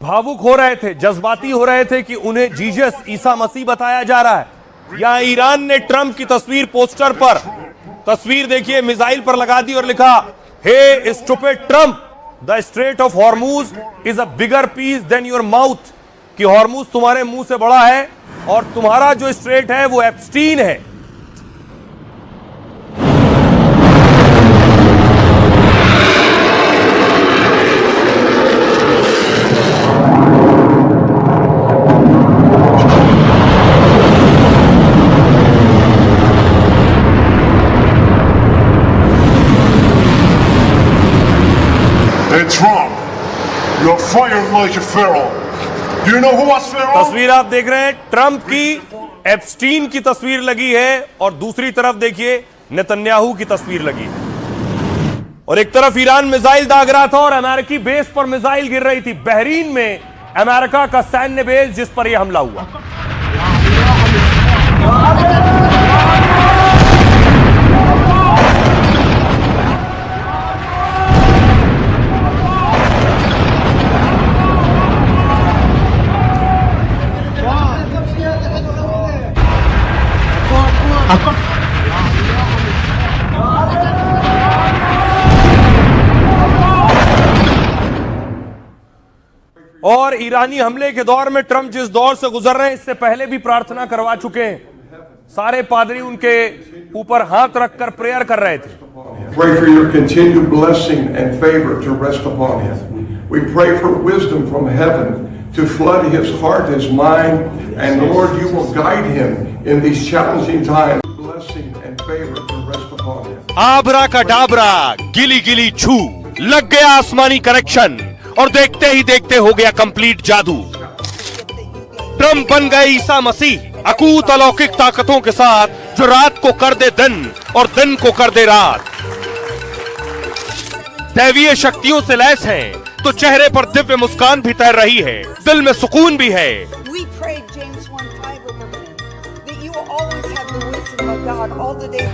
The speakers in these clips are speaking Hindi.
भावुक हो रहे थे, जज्बाती हो रहे थे कि उन्हें जीसस ईसा मसीह बताया जा रहा है। यहां ईरान ने ट्रंप की तस्वीर पोस्टर पर, तस्वीर देखिए, मिसाइल पर लगा दी और लिखा, hey stupid Trump, the strait of Hormuz is a bigger piece than your mouth, कि हॉर्मूज तुम्हारे मुंह से बड़ा है और तुम्हारा जो स्ट्रेट है वो एप्स्टीन है। Hey Trump, you're fired like a pharaoh. Do you know who was Pharaoh? तस्वीर आप देख रहे हैं, ट्रंप की एप्स्टीन की तस्वीर लगी है और दूसरी तरफ देखिए नेतन्याहू की तस्वीर लगी है। और एक तरफ ईरान मिसाइल दाग रहा था और अमेरिकी बेस पर मिसाइल गिर रही थी। बहरीन में अमेरिका का सैन्य बेस जिस पर यह हमला हुआ। और ईरानी हमले के दौर में ट्रंप जिस दौर से गुजर रहे हैं, इससे पहले भी प्रार्थना करवा चुके हैं। सारे पादरी उनके ऊपर हाथ रखकर प्रेयर कर रहे थे। Pray for your continued blessing and favor to rest upon him. We pray for wisdom from heaven to flood his heart, his mind, and Lord, you will guide him in these challenging times. Blessing and favor to rest upon him. आबरा का डाबरा, गिली गिली छू, लग गया आसमानी कनेक्शन और देखते ही देखते हो गया कंप्लीट जादू। ट्रंप बन गए ईसा मसीह, अकूत अलौकिक ताकतों के साथ, जो रात को कर दे दिन और दिन को कर दे रात। दैवीय शक्तियों से लैस हैं, तो चेहरे पर दिव्य मुस्कान भी तैर रही है, दिल में सुकून भी है।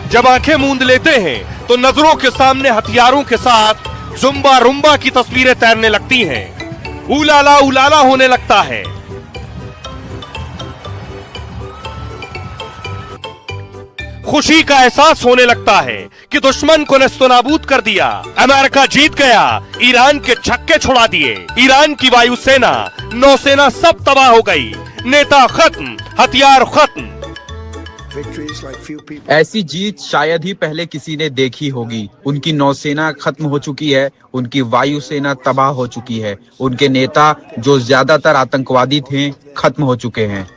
जब आंखें मूंद लेते हैं तो नजरों के सामने हथियारों के साथ जुम्बा रुम्बा की तस्वीरें तैरने लगती हैं, उलाला उलाला होने लगता है। खुशी का एहसास होने लगता है कि दुश्मन को नेस्तनाबूद कर दिया, अमेरिका जीत गया, ईरान के छक्के छुड़ा दिए, ईरान की वायुसेना, नौसेना सब तबाह हो गई, नेता खत्म, हथियार खत्म। ऐसी जीत शायद ही पहले किसी ने देखी होगी। उनकी नौसेना खत्म हो चुकी है, उनकी वायुसेना तबाह हो चुकी है, उनके नेता जो ज्यादातर आतंकवादी थे खत्म हो चुके हैं।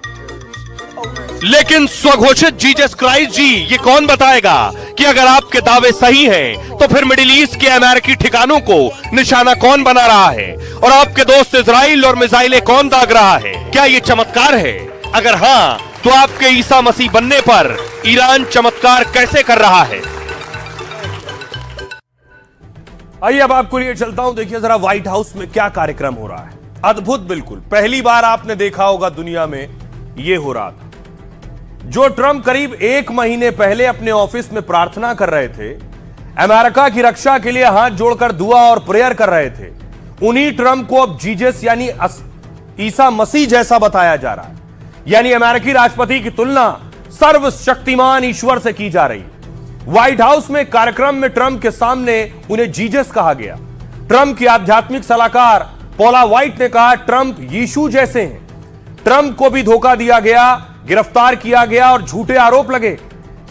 लेकिन स्वघोषित जीसस क्राइस्ट जी, ये कौन बताएगा कि अगर आपके दावे सही हैं, तो फिर मिडिल ईस्ट के अमेरिकी ठिकानों को निशाना कौन बना रहा है और आपके दोस्त इजराइल और मिसाइलें कौन दाग रहा है? क्या ये चमत्कार है? अगर हाँ, तो आपके ईसा मसीह बनने पर ईरान चमत्कार कैसे कर रहा है? आइए अब आपको लिए चलता हूं, देखिए जरा व्हाइट हाउस में क्या कार्यक्रम हो रहा है। अद्भुत, बिल्कुल पहली बार आपने देखा होगा दुनिया में यह हो रहा था। जो ट्रंप करीब 1 महीने पहले अपने ऑफिस में प्रार्थना कर रहे थे, अमेरिका की रक्षा के लिए हाथ जोड़कर दुआ और प्रेयर कर रहे थे, उन्हीं ट्रंप को अब जीसस यानी ईसा मसीह जैसा बताया जा रहा है। यानी अमेरिकी राष्ट्रपति की तुलना सर्वशक्तिमान ईश्वर से की जा रही है। व्हाइट हाउस में कार्यक्रम में ट्रंप के सामने उन्हें जीसस कहा गया। ट्रंप की आध्यात्मिक सलाहकार पॉला व्हाइट ने कहा, ट्रंप यीशु जैसे हैं। ट्रंप को भी धोखा दिया गया, गिरफ्तार किया गया और झूठे आरोप लगे।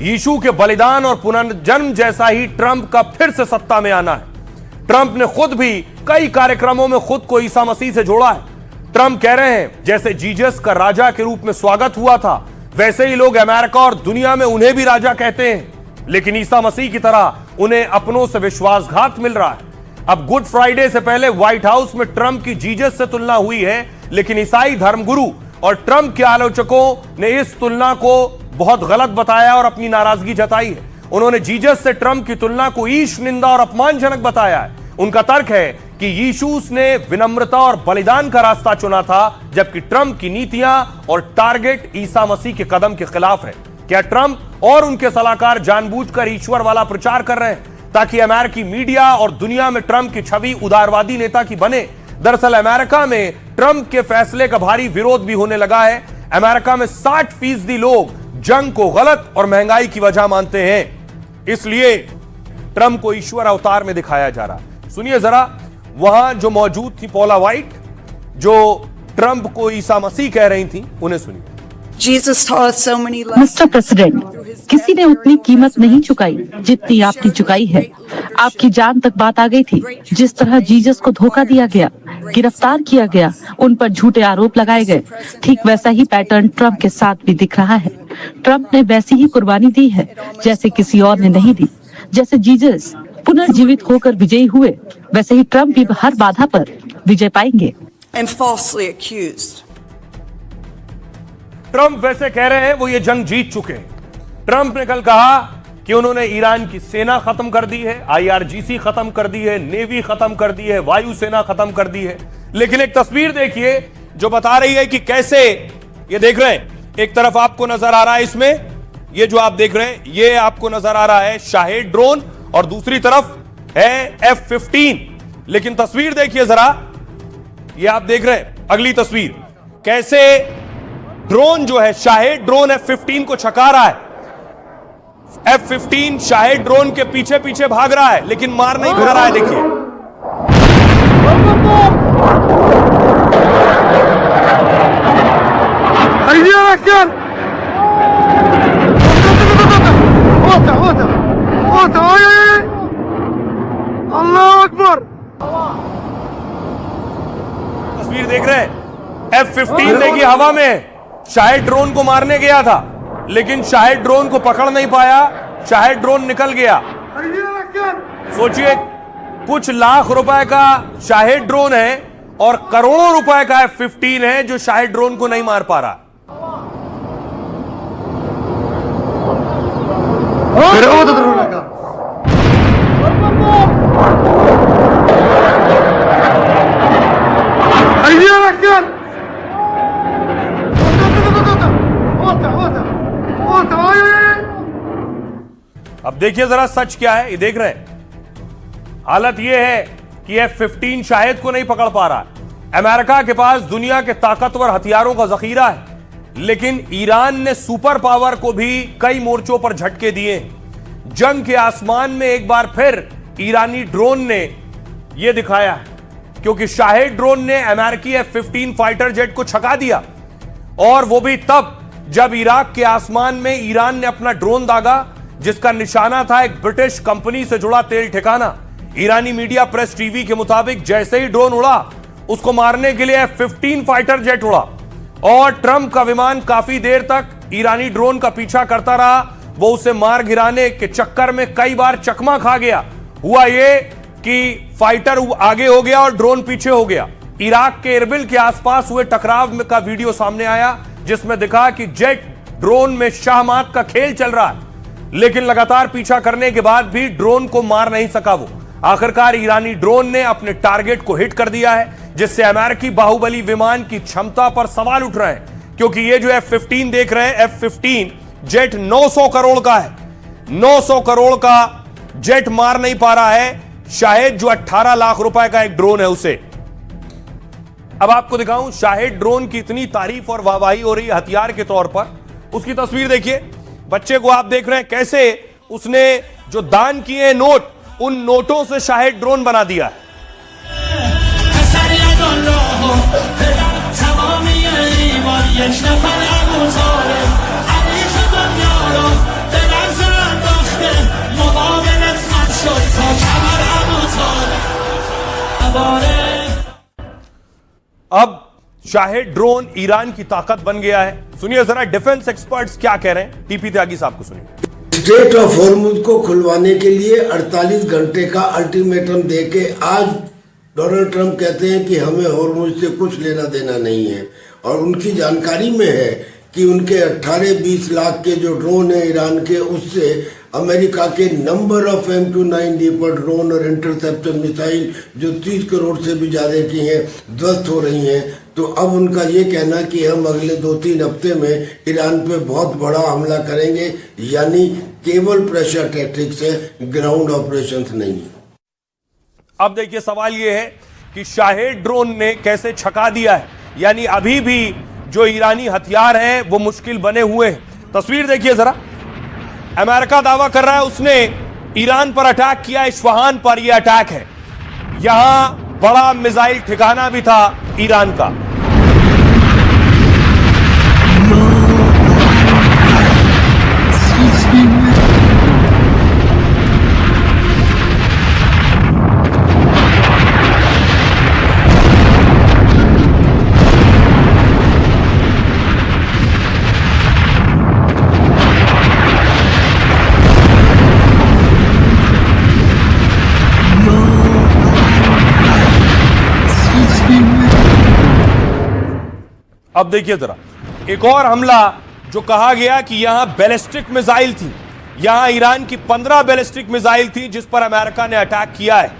यीशु के बलिदान और पुनर्जन्म जैसा ही ट्रंप का फिर से सत्ता में आना है। ट्रंप ने खुद भी कई कार्यक्रमों में खुद को ईसा मसीह से जोड़ा है। ट्रंप कह रहे हैं, जैसे जीसस का राजा के रूप में स्वागत हुआ था, वैसे ही लोग अमेरिका और दुनिया में उन्हें भी राजा कहते हैं। लेकिन ईसा मसीह की तरह उन्हें अपनों से विश्वासघात मिल रहा है। अब गुड फ्राइडे से पहले व्हाइट हाउस में ट्रंप की जीसस से तुलना हुई है, लेकिन ईसाई धर्मगुरु और ट्रंप के आलोचकों ने इस तुलना को बहुत गलत बताया और अपनी नाराजगी जताई है। उन्होंने जीसस से ट्रंप की तुलना को ईश, निंदा और अपमानजनक बताया है। उनका तर्क है कि यीशु ने विनम्रता और बलिदान का रास्ता चुना था, जबकि ट्रंप की नीतियां और टारगेट ईसा मसीह के कदम के खिलाफ है। क्या ट्रंप और उनके सलाहकार जानबूझकर ईश्वर वाला प्रचार कर रहे हैं ताकि अमेरिकी मीडिया और दुनिया में ट्रंप की छवि उदारवादी नेता की बने, दरअसल अमेरिका में ट्रंप के फैसले का भारी विरोध भी होने लगा है। अमेरिका में 60% लोग जंग को गलत और महंगाई की वजह मानते हैं। इसलिए ट्रंप को ईश्वर अवतार में दिखाया जा रहा है। सुनिए जरा, वहां जो मौजूद थी पॉला व्हाइट, जो ट्रंप को ईसा मसीह कह रही थी, उन्हें सुनिए। मिस्टर प्रेसिडेंट, किसी ने उतनी कीमत नहीं चुकाई जितनी आपने चुकाई है। आपकी जान तक बात आ गई थी। जिस तरह जीसस को धोखा दिया गया, गिरफ्तार किया गया, उन पर झूठे आरोप लगाए गए, ठीक वैसा ही पैटर्न ट्रंप के साथ भी दिख रहा है। ट्रंप ने वैसी ही कुर्बानी दी है जैसे किसी और ने नहीं दी। जैसे जीसस पुनर्जीवित होकर विजयी हुए, वैसे ही ट्रंप भी हर बाधा पर विजय पाएंगे। ट्रंप वैसे कह रहे हैं वो ये जंग जीत चुके हैं। ट्रंप ने कल कहा कि उन्होंने ईरान की सेना खत्म कर दी है, IRGC खत्म कर दी है, नेवी खत्म कर दी है, वायुसेना खत्म कर दी है। लेकिन एक तस्वीर देखिए जो बता रही है कि कैसे, ये देख रहे हैं, एक तरफ आपको नजर आ रहा है इसमें, ये जो आप देख रहे हैं, ये आपको नजर आ रहा है शाहेद ड्रोन, और दूसरी तरफ है F-15। लेकिन तस्वीर देखिए जरा, ये आप देख रहे हैं अगली तस्वीर, कैसे ड्रोन जो है शाहेद ड्रोन F-15 को छका रहा है। F-15 शाहेद ड्रोन के पीछे पीछे भाग रहा है, लेकिन मार नहीं खा रहा है। देखिए अल्लाह अकबर। तस्वीर देख रहे हैं, F-15 देखिए हवा में शाहेद ड्रोन को मारने गया था, लेकिन शाहेद ड्रोन को पकड़ नहीं पाया, शाहेद ड्रोन निकल गया। सोचिए, कुछ लाख रुपए का शाहेद ड्रोन है और करोड़ों रुपए का F-15 है जो शाहेद ड्रोन को नहीं मार पा रहा। अब देखिए जरा सच क्या है, ये देख रहे हैं, हालत ये है कि F-15 शाहेद को नहीं पकड़ पा रहा। अमेरिका के पास दुनिया के ताकतवर हथियारों का जखीरा है, लेकिन ईरान ने सुपर पावर को भी कई मोर्चों पर झटके दिए। जंग के आसमान में एक बार फिर ईरानी ड्रोन ने यह दिखाया है, क्योंकि शाहेद ड्रोन ने अमेरिकी F-15 फाइटर जेट को छका दिया, और वो भी तब जब इराक के आसमान में ईरान ने अपना ड्रोन दागा, जिसका निशाना था एक ब्रिटिश कंपनी से जुड़ा तेल ठिकाना। ईरानी मीडिया प्रेस टीवी के मुताबिक जैसे ही ड्रोन उड़ा, उसको मारने के लिए F-15 फाइटर जेट उड़ा, और ट्रंप का विमान काफी देर तक ईरानी ड्रोन का पीछा करता रहा। वो उसे मार गिराने के चक्कर में कई बार चकमा खा गया। हुआ ये कि फाइटर आगे हो गया और ड्रोन पीछे हो गया। इराक के इरबिल के आसपास हुए टकराव का वीडियो सामने आया, जिसमें दिखा कि जेट ड्रोन में शाहमात का खेल चल रहा है, लेकिन लगातार पीछा करने के बाद भी ड्रोन को मार नहीं सका वो। आखिरकार ईरानी ड्रोन ने अपने टारगेट को हिट कर दिया है, जिससे अमेरिकी बाहुबली विमान की क्षमता पर सवाल उठ रहे हैं। क्योंकि ये जो F-15 देख रहे हैं, F-15 जेट 900 करोड़ का है। 900 करोड़ का जेट मार नहीं पा रहा है शाहेद, जो 18 लाख रुपए का एक ड्रोन है उसे। अब आपको दिखाऊं, शाहेद ड्रोन की इतनी तारीफ और वाहवाही हो रही है हथियार के तौर पर। उसकी तस्वीर देखिए, बच्चे को आप देख रहे हैं कैसे उसने जो दान किए हैं नोट, उन नोटों से शाहेद ड्रोन बना दिया है। अब शाहेद ड्रोन ईरान की ताकत बन गया है। सुनिए जरा डिफेंस एक्सपर्ट्स क्या कह रहे हैं, टीपी त्यागी साहब को सुनिए। स्ट्रेट ऑफ हॉर्मुज को खुलवाने के लिए 48 घंटे का अल्टीमेटम देके आज डोनाल्ड ट्रंप कहते हैं कि हमें हॉर्मुज से कुछ लेना देना नहीं है, और उनकी जानकारी में है कि उनके 18-20 लाख के जो ड्रोन है ईरान के, उससे अमेरिका के number of MQ-9 reaper drone और इंटरसेप्टर मिसाइल जो 30 करोड़ से भी ज्यादा की हैं ध्वस्त हो रही हैं। तो अब उनका ये कहना कि हम अगले 2-3 हफ्ते में ईरान पे बहुत बड़ा हमला करेंगे, यानी केवल प्रेशर टैक्टिक्स है, ग्राउंड ऑपरेशंस नहीं है। अब देखिए सवाल यह है कि शाहेद ड्रोन ने कैसे छका दिया है, यानी अभी भी जो ईरानी हथियार हैं वो मुश्किल बने हुए हैं। तस्वीर देखिए जरा, अमेरिका दावा कर रहा है उसने ईरान पर अटैक किया, इस्फहान पर यह अटैक है। यहां बड़ा मिसाइल ठिकाना भी था ईरान का। अब देखिए जरा, एक और हमला जो कहा गया कि यहां बैलिस्टिक मिसाइल थी, यहां ईरान की 15 बैलिस्टिक मिसाइल थी जिस पर अमेरिका ने अटैक किया है।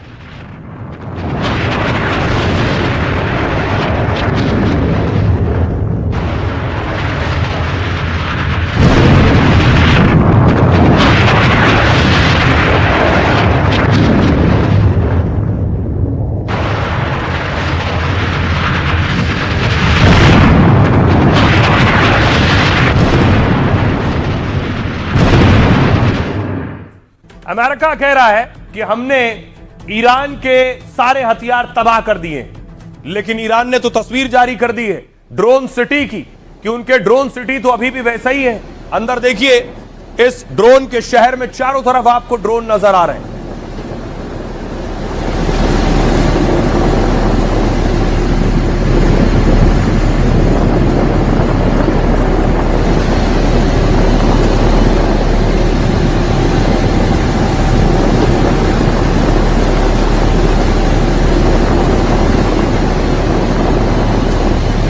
अमेरिका कह रहा है कि हमने ईरान के सारे हथियार तबाह कर दिए, लेकिन ईरान ने तो तस्वीर जारी कर दी है ड्रोन सिटी की, कि उनके ड्रोन सिटी तो अभी भी वैसा ही है। अंदर देखिए, इस ड्रोन के शहर में चारों तरफ आपको ड्रोन नजर आ रहे हैं।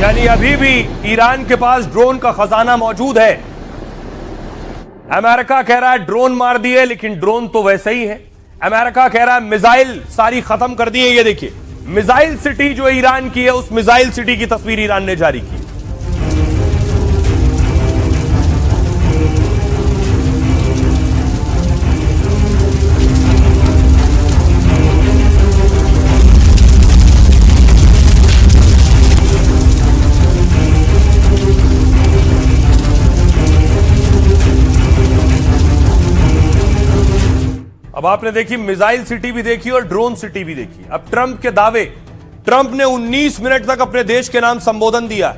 यानी अभी भी ईरान के पास ड्रोन का खजाना मौजूद है। अमेरिका कह रहा है ड्रोन मार दिए, लेकिन ड्रोन तो वैसे ही है। अमेरिका कह रहा है मिसाइल सारी खत्म कर दी है। ये देखिए, मिसाइल सिटी जो ईरान की है, उस मिसाइल सिटी की तस्वीर ईरान ने जारी की। अब आपने देखी मिसाइल सिटी भी देखी और ड्रोन सिटी भी देखी। अब ट्रंप के दावे, ट्रंप ने 19 मिनट तक अपने देश के नाम संबोधन दिया,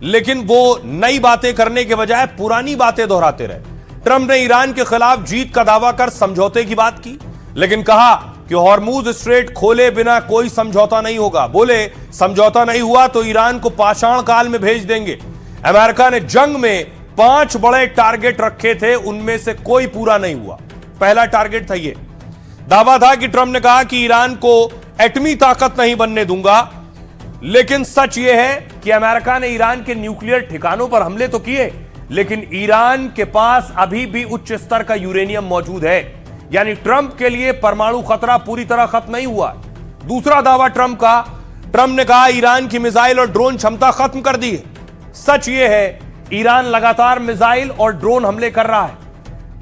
लेकिन वो नई बातें करने के बजाय पुरानी बातें दोहराते रहे। ट्रंप ने ईरान के खिलाफ जीत का दावा कर समझौते की बात की, लेकिन कहा कि हॉर्मूज स्ट्रेट खोले बिना कोई समझौता नहीं होगा। बोले समझौता नहीं हुआ तो ईरान को पाषाण काल में भेज देंगे। अमेरिका ने जंग में 5 बड़े टारगेट रखे थे, उनमें से कोई पूरा नहीं हुआ। पहला टारगेट था ये। दावा था कि ट्रंप ने कहा कि ईरान को एटमी ताकत नहीं बनने दूंगा, लेकिन सच यह है कि अमेरिका ने ईरान के न्यूक्लियर ठिकानों पर हमले तो किए, लेकिन ईरान के पास अभी भी उच्च स्तर का यूरेनियम मौजूद है। यानी ट्रंप के लिए परमाणु खतरा पूरी तरह खत्म नहीं हुआ। दूसरा दावा ट्रंप का, ट्रंप ने कहा ईरान की मिसाइल और ड्रोन क्षमता खत्म कर दी है। सच यह है, ईरान लगातार मिसाइल और ड्रोन हमले कर रहा है।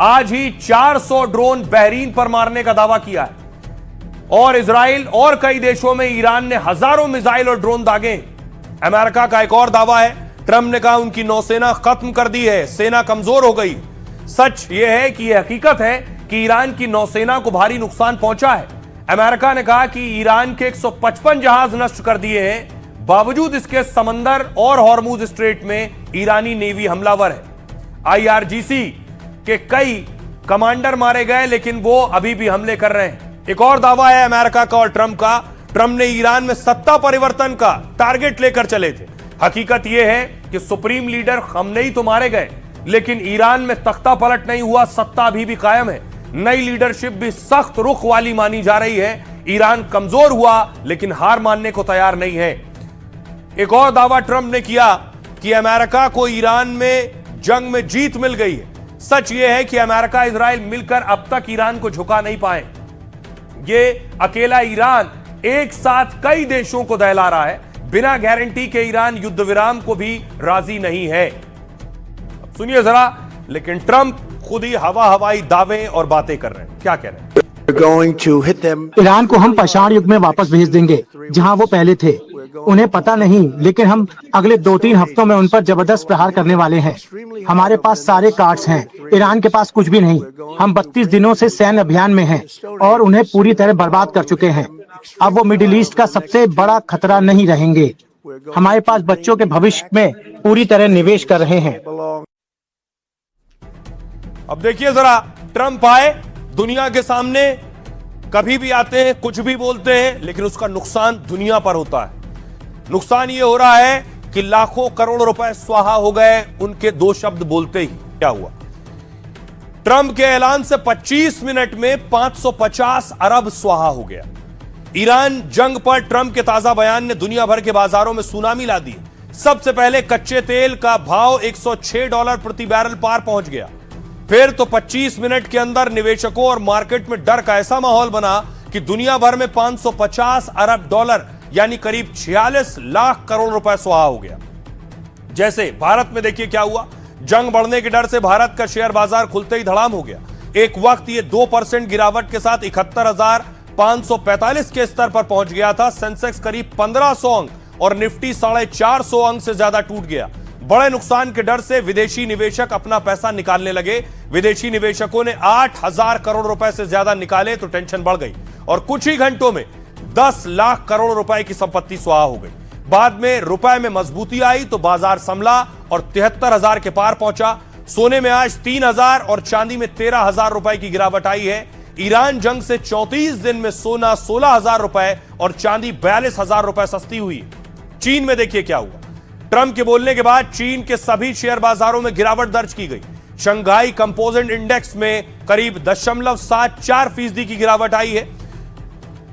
आज ही 400 ड्रोन बहरीन पर मारने का दावा किया है, और इजराइल और कई देशों में ईरान ने हजारों मिसाइल और ड्रोन दागे। अमेरिका का एक और दावा है, ट्रंप ने कहा उनकी नौसेना खत्म कर दी है, सेना कमजोर हो गई। सच यह है कि यह हकीकत है कि ईरान की नौसेना को भारी नुकसान पहुंचा है। अमेरिका ने कहा कि ईरान के 155 जहाज नष्ट कर दिए हैं, बावजूद इसके समंदर और हॉर्मूज स्ट्रेट में ईरानी नेवी हमलावर है। IRGC के कई कमांडर मारे गए, लेकिन वो अभी भी हमले कर रहे हैं। एक और दावा है अमेरिका का और ट्रंप का, ट्रंप ने ईरान में सत्ता परिवर्तन का टारगेट लेकर चले थे। हकीकत यह है कि सुप्रीम लीडर खमनेई तो मारे गए, लेकिन ईरान में तख्ता पलट नहीं हुआ, सत्ता अभी भी कायम है। नई लीडरशिप भी सख्त रुख वाली मानी जा रही है। ईरान कमजोर हुआ, लेकिन हार मानने को तैयार नहीं है। एक और दावा ट्रंप ने किया कि अमेरिका को ईरान में जंग में जीत मिल गई है। सच यह है कि अमेरिका इजराइल मिलकर अब तक ईरान को झुका नहीं पाए। ये अकेला ईरान एक साथ कई देशों को दहला रहा है। बिना गारंटी के ईरान युद्ध विराम को भी राजी नहीं है। अब सुनिए जरा, लेकिन ट्रंप खुद ही हवाई दावे और बातें कर रहे हैं। क्या कह रहे हैं? going to hit them. Iran को हम पाषाण युग में वापस भेज देंगे जहां वो पहले थे। उन्हें पता नहीं, लेकिन हम अगले 2-3 हफ्तों में उन पर जबरदस्त प्रहार करने वाले हैं। हमारे पास सारे कार्ड्स हैं, ईरान के पास कुछ भी नहीं। हम 32 दिनों से सैन्य अभियान में हैं और उन्हें पूरी तरह बर्बाद कर चुके हैं। अब वो मिडिल ईस्ट का सबसे बड़ा खतरा नहीं रहेंगे। हमारे पास बच्चों के भविष्य में पूरी तरह निवेश कर रहे हैं। अब देखिए जरा, ट्रंप आए, दुनिया के सामने कभी भी आते हैं, कुछ भी बोलते हैं, लेकिन उसका नुकसान दुनिया पर होता है। नुकसान ये हो रहा है कि लाखों करोड़ रुपए स्वाहा हो गए उनके 2 शब्द बोलते ही। क्या हुआ? ट्रंप के ऐलान से 25 मिनट में 550 अरब स्वाहा हो गया। ईरान जंग पर ट्रंप के ताजा बयान ने दुनिया भर के बाजारों में सुनामी ला दी। सबसे पहले कच्चे तेल का भाव $106 प्रति बैरल पार पहुंच गया। फिर तो 25 मिनट के अंदर निवेशकों और मार्केट में डर का ऐसा माहौल बना कि दुनिया भर में $550 अरब यानी करीब 46 लाख करोड़ रुपए स्वाहा हो गया। जैसे भारत में देखिए क्या हुआ, जंग बढ़ने के डर से भारत का शेयर बाजार खुलते ही धड़ाम हो गया। एक वक्त ये 2% गिरावट के साथ 71,545 के स्तर पर पहुंच गया था। सेंसेक्स करीब 1500 अंक और निफ्टी 450 अंक से ज्यादा टूट गया। बड़े नुकसान के डर से विदेशी निवेशक अपना पैसा निकालने लगे। विदेशी निवेशकों ने 8,000 करोड़ रुपए से ज्यादा निकाले तो टेंशन बढ़ गई और कुछ ही घंटों में 10 लाख करोड़ रुपए की संपत्ति स्वाहा हो गई। बाद में रुपए में मजबूती आई तो बाजार संभला और 73,000 के पार पहुंचा। सोने में आज 3,000 और चांदी में 13,000 रुपए की गिरावट आई है। ईरान जंग से 34 दिन में सोना 16,000 रुपए और चांदी 42,000 रुपए सस्ती हुई। चीन में देखिए क्या हुआ। ट्रंप के बोलने के बाद चीन के सभी शेयर बाजारों में गिरावट दर्ज की गई। शंघाई कंपोजिट इंडेक्स में करीब 0.74% की गिरावट आई है।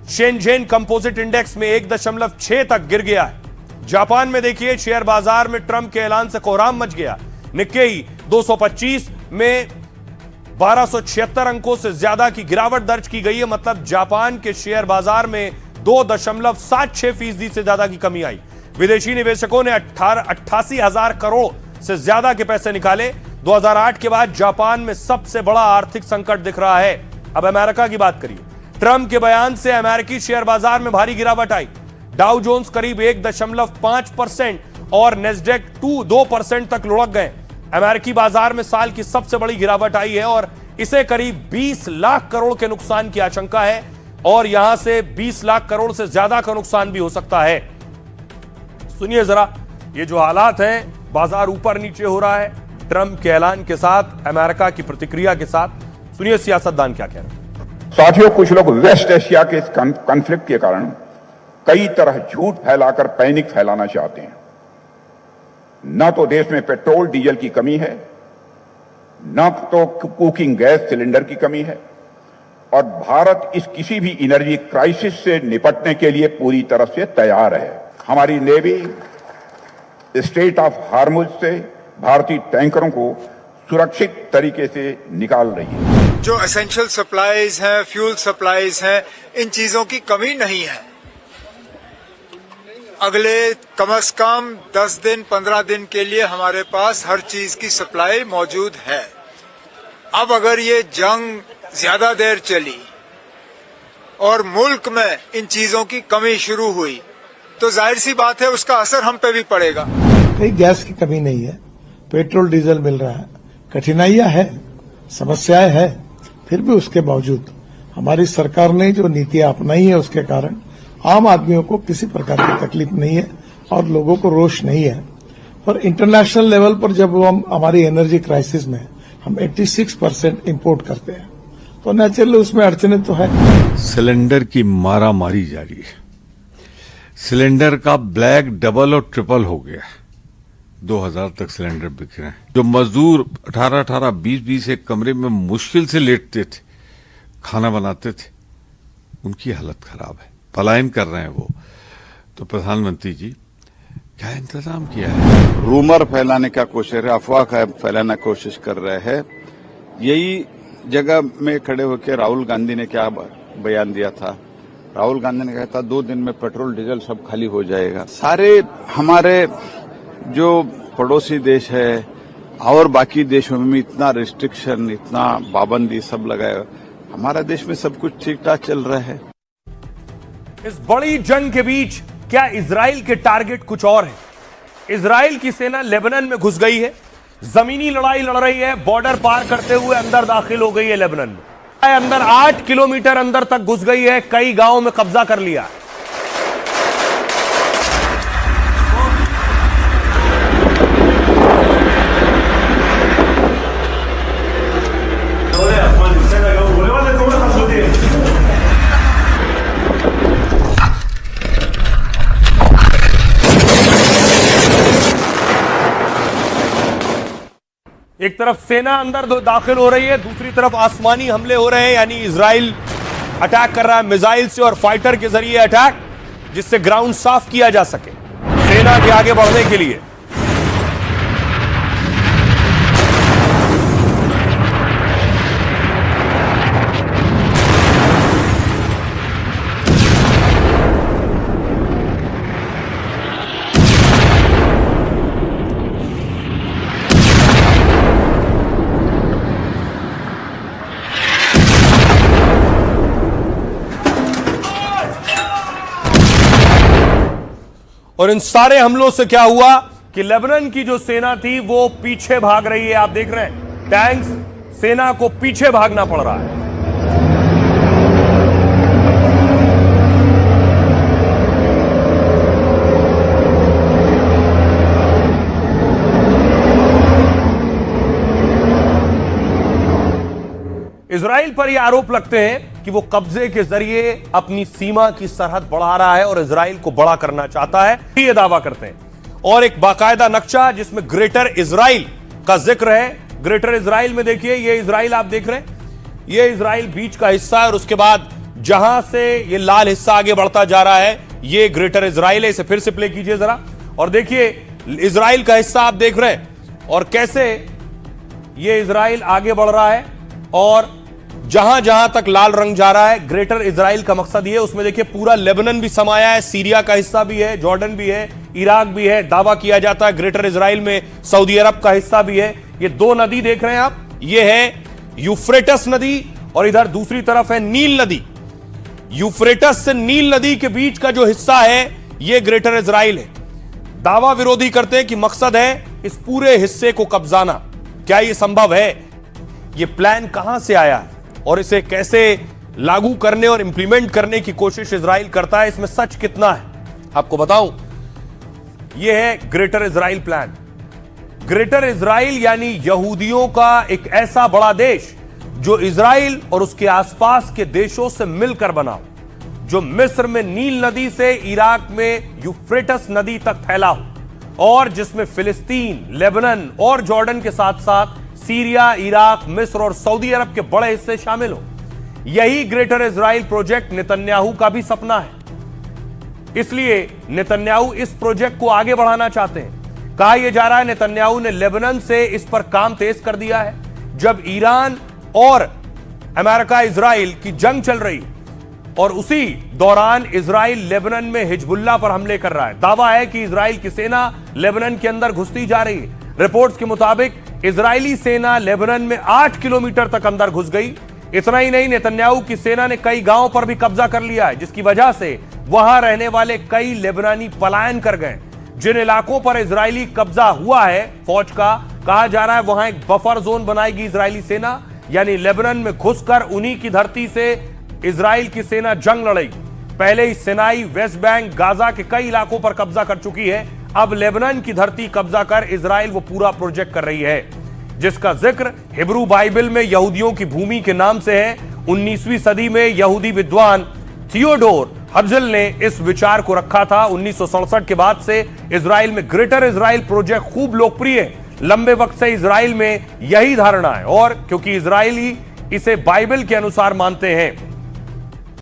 शेनझेन कंपोजिट इंडेक्स में 1.6 तक गिर गया है। जापान में देखिए शेयर बाजार में ट्रंप के ऐलान से कोहराम मच गया। निक्केई 225 में 1276 अंकों से ज्यादा की गिरावट दर्ज की गई है। मतलब जापान के शेयर बाजार में 2.76% से ज्यादा की कमी आई। विदेशी निवेशकों ने 88,000 करोड़ से ज्यादा के पैसे निकाले। 2008 के बाद जापान में सबसे बड़ा आर्थिक संकट दिख रहा है। अब अमेरिका की बात करिए। ट्रंप के बयान से अमेरिकी शेयर बाजार में भारी गिरावट आई। डाउ जोन्स करीब 1.5% और नेस्डेक 2% तक लुढ़क गए। अमेरिकी बाजार में साल की सबसे बड़ी गिरावट आई है और इसे करीब 20 लाख करोड़ के नुकसान की आशंका है और यहां से 20 लाख करोड़ से ज्यादा का नुकसान भी हो सकता है। सुनिए जरा, ये जो हालात हैं, बाजार ऊपर नीचे हो रहा है ट्रंप के ऐलान के साथ, अमेरिका की प्रतिक्रिया के साथ। सुनिए सियासतदान क्या कह रहे हैं। साथियों, कुछ लोग वेस्ट एशिया के इस कॉन्फ्लिक्ट के कारण कई तरह झूठ फैलाकर पैनिक फैलाना चाहते हैं। न तो देश में पेट्रोल डीजल की कमी है, न तो कुकिंग गैस सिलेंडर की कमी है और भारत इस किसी भी एनर्जी क्राइसिस से निपटने के लिए पूरी तरह से तैयार है। हमारी नेवी स्ट्रेट ऑफ हार्मुज से भारतीय टैंकरों को सुरक्षित तरीके से निकाल रही है। जो एसेंशियल सप्लाईज हैं, फ्यूल सप्लाईज हैं, इन चीजों की कमी नहीं है। अगले कम से कम 10 दिन 15 दिन के लिए हमारे पास हर चीज की सप्लाई मौजूद है। अब अगर ये जंग ज्यादा देर चली और मुल्क में इन चीजों की कमी शुरू हुई तो जाहिर सी बात है उसका असर हम पे भी पड़ेगा। कहीं गैस की कमी नहीं है, पेट्रोल डीजल मिल रहा है, कठिनाइयां है, समस्याएं है, फिर भी उसके बावजूद हमारी सरकार ने जो नीतियां अपनाई है उसके कारण आम आदमियों को किसी प्रकार की तकलीफ नहीं है और लोगों को रोष नहीं है। और इंटरनेशनल लेवल पर जब हम हमारी एनर्जी क्राइसिस में हम 86% इंपोर्ट करते हैं तो नेचुरली उसमें अड़चने तो है। सिलेंडर की मारा मारी जारी है। सिलेंडर का ब्लैक डबल और ट्रिपल हो गया। 2000 तक सिलेंडर बिक रहे हैं। जो मजदूर 18-18, 20-20 एक कमरे में मुश्किल से लेटते थे, खाना बनाते थे, उनकी हालत खराब है, पलायन कर रहे हैं वो। तो प्रधानमंत्री जी क्या इंतजाम किया है? रूमर फैलाने का कोशिश, अफवाह फैलाने की कोशिश कर रहे हैं। यही जगह में खड़े होकर राहुल गांधी ने क्या बयान दिया था? राहुल गांधी ने कहा था 2 दिन में पेट्रोल डीजल सब खाली हो जाएगा। सारे हमारे जो पड़ोसी देश है और बाकी देशों में इतना रिस्ट्रिक्शन, इतना पाबंदी सब लगाए, हमारा देश में सब कुछ ठीक ठाक चल रहा है। इस बड़ी जंग के बीच क्या इजराइल के टारगेट कुछ और है? इजराइल की सेना लेबनान में घुस गई है, जमीनी लड़ाई लड़ रही है, बॉर्डर पार करते हुए अंदर दाखिल हो गई है लेबनान में, अंदर 8 किलोमीटर अंदर तक घुस गई है, कई गांवों में कब्जा कर लिया। एक तरफ सेना अंदर दाखिल हो रही है, दूसरी तरफ आसमानी हमले हो रहे हैं, यानी इजराइल अटैक कर रहा है मिसाइल से और फाइटर के जरिए अटैक, जिससे ग्राउंड साफ किया जा सके सेना के आगे बढ़ने के लिए। और इन सारे हमलों से क्या हुआ कि लेबनान की जो सेना थी वो पीछे भाग रही है। आप देख रहे हैं टैंक्स, सेना को पीछे भागना पड़ रहा है। इजराइल पर यह आरोप लगते हैं कि वो कब्जे के जरिए अपनी सीमा की सरहद बढ़ा रहा है और इजराइल को बड़ा करना चाहता है, ये दावा करते हैं। और एक बाकायदा नक्शा जिसमें ग्रेटर इजराइल का जिक्र है। ग्रेटर इजराइल में देखिए, ये इजराइल आप देख रहे हैं, ये इजराइल बीच का हिस्सा है और उसके बाद जहां से ये लाल हिस्सा आगे बढ़ता जा रहा है ये ग्रेटर इजराइल है। इसे फिर से प्ले कीजिए जरा और देखिए इजराइल का हिस्सा आप देख रहे हैं और कैसे ये इजराइल आगे बढ़ रहा है और जहां जहां तक लाल रंग जा रहा है ग्रेटर इजराइल का मकसद ये। उसमें देखिए पूरा लेबनान भी समाया है, सीरिया का हिस्सा भी है, जॉर्डन भी है, इराक भी है। दावा किया जाता है ग्रेटर इजराइल में सऊदी अरब का हिस्सा भी है। ये दो नदी देख रहे हैं आप, ये है यूफ्रेटस नदी और इधर दूसरी तरफ है नील नदी। यूफ्रेटस से नील नदी के बीच का जो हिस्सा है ये ग्रेटर इजराइल है। दावा विरोधी करते हैं कि मकसद है इस पूरे हिस्से को कब्जाना। क्या यह संभव है? यह प्लान कहां से आया है और इसे कैसे लागू करने और इंप्लीमेंट करने की कोशिश इजराइल करता है, इसमें सच कितना है आपको बताऊं। यह है greater Israel plan. Greater Israel यानी यहूदियों का एक ऐसा बड़ा देश जो इजराइल और उसके आसपास के देशों से मिलकर बना हो, जो मिस्र में नील नदी से इराक में यूफ्रेटस नदी तक फैला हो और जिसमें फिलिस्तीन, लेबनान और जॉर्डन के साथ साथ सीरिया, इराक, मिस्र और सऊदी अरब के बड़े हिस्से शामिल हो। यही ग्रेटर इजराइल प्रोजेक्ट नेतन्याहू का भी सपना है। इसलिए नेतन्याहू इस प्रोजेक्ट को आगे बढ़ाना चाहते हैं। कहा यह जा रहा है नेतन्याहू ने लेबनान से इस पर काम तेज कर दिया है। जब ईरान और अमेरिका इजराइल की जंग चल रही और उसी दौरान इजराइल लेबनान में हिजबुल्लाह पर हमले कर रहा है। दावा है कि इजराइल की सेना लेबनान के अंदर घुसती जा रही है। रिपोर्ट्स के मुताबिक इजरायली सेना लेबनान में 8 किलोमीटर तक अंदर घुस गई। इतना ही नहीं, नेतन्याहू की सेना ने कई गांवों पर भी कब्जा कर लिया है, जिसकी वजह से वहां रहने वाले कई लेबनानी पलायन कर गए। जिन इलाकों पर इजरायली कब्जा हुआ है फौज का, कहा जा रहा है वहां एक बफर जोन बनाएगी इजरायली सेना, यानी लेबनान में घुसकर उन्हीं की धरती से इजराइल की सेना जंग लड़ेगी। पहले ही सिनाई, वेस्ट बैंक, गाजा के कई इलाकों पर कब्जा कर चुकी है। अब लेबनान की धरती कब्जा कर इजराइल वो पूरा प्रोजेक्ट कर रही है, जिसका जिक्र हिब्रू बाइबल में यहूदियों की भूमि के नाम से है। 19वीं सदी में यहूदी विद्वान थियोडोर हर्जल ने इस विचार को रखा था। 1967 के बाद से इजराइल में ग्रेटर इजराइल प्रोजेक्ट खूब लोकप्रिय है। लंबे वक्त से इजराइल में यही धारणा है और क्योंकि इजरायली इसे बाइबल के अनुसार मानते हैं,